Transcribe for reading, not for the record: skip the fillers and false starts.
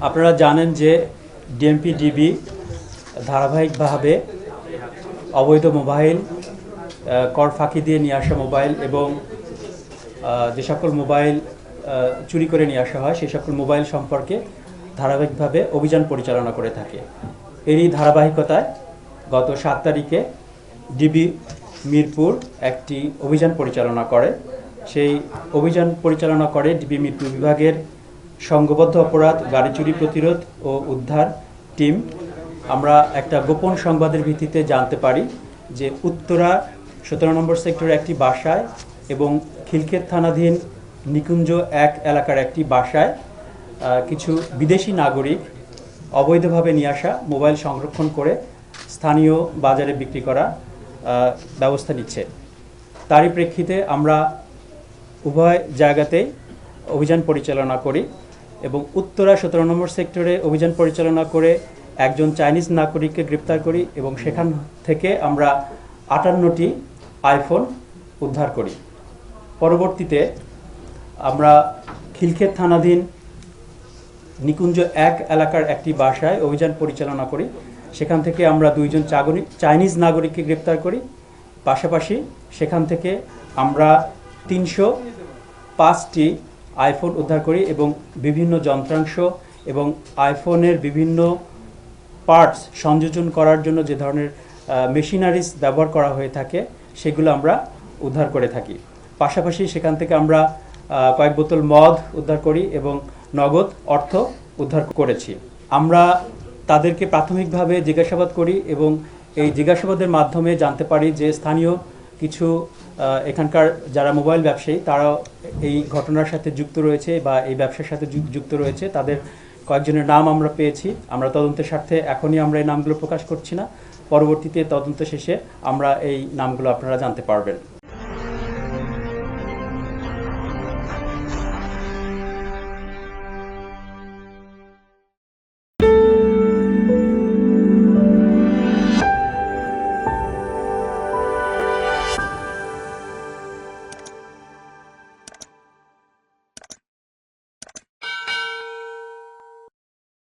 আপনারা জানেন যে ডিএমপি-ডিবি ধারাবাহিকভাবে অবৈধ মোবাইল, কর ফাঁকি দিয়ে নিয়ে আসা মোবাইল এবং যে সকল মোবাইল চুরি করে নিয়ে আসা হয় সেই সকল মোবাইল সম্পর্কে ধারাবাহিকভাবে অভিযান পরিচালনা করে থাকে। এরই ধারাবাহিকতায় গত 7 তারিখে ডিবি মিরপুর একটি অভিযান পরিচালনা করে। সেই অভিযান পরিচালনা করে ডিবি মিরপুর বিভাগের সংঘবদ্ধ অপরাধ, গাড়ি চুরি প্রতিরোধ ও উদ্ধার টিম। আমরা একটা গোপন সংবাদের ভিত্তিতে জানতে পারি যে উত্তরা 17 নম্বর সেক্টরের একটি বাসায় এবং খিলক্ষেত থানাধীন নিকুঞ্জ 1 এলাকার একটি বাসায় কিছু বিদেশি নাগরিক অবৈধভাবে নিয়ে আসা মোবাইল সংরক্ষণ করে স্থানীয় বাজারে বিক্রি করা ব্যবস্থা নিচ্ছে। তারই প্রেক্ষিতে আমরা উভয় জায়গাতেই অভিযান পরিচালনা করি এবং উত্তরা 17 নম্বর সেক্টরে অভিযান পরিচালনা করে একজন চাইনিজ নাগরিককে গ্রেপ্তার করি এবং সেখান থেকে আমরা 58টি আইফোন উদ্ধার করি। পরবর্তীতে আমরা খিলক্ষেত থানাধীন নিকুঞ্জ 1 এলাকার একটি বাসায় অভিযান পরিচালনা করি। সেখান থেকে আমরা 2জন চাইনিজ নাগরিককে গ্রেপ্তার করি। পাশাপাশি সেখান থেকে আমরা 305টি আইফোন উদ্ধার করি এবং বিভিন্ন যন্ত্রাংশ এবং আইফোনের বিভিন্ন পার্টস সংযোজন করার জন্য যে ধরনের মেশিনারিজ ব্যবহার করা হয়ে থাকে সেগুলো আমরা উদ্ধার করে থাকি। পাশাপাশি সেখান থেকে আমরা কয়েক বোতল মদ উদ্ধার করি এবং নগদ অর্থ উদ্ধার করেছি। আমরা তাদেরকে প্রাথমিকভাবে জিজ্ঞাসাবাদ করি এবং এই জিজ্ঞাসাবাদের মাধ্যমে জানতে পারি যে স্থানীয় কিছু এখানকার যারা মোবাইল ব্যবসায়ী তারা এই ঘটনার সাথে যুক্ত রয়েছে বা এই ব্যবসার সাথে যুক্ত রয়েছে। তাদের কয়েকজনের নাম আমরা পেয়েছি। আমরা তদন্তের স্বার্থে এখনই আমরা এই নামগুলো প্রকাশ করছি না, পরবর্তীতে তদন্ত শেষে আমরা এই নামগুলো আপনারা জানতে পারবেন।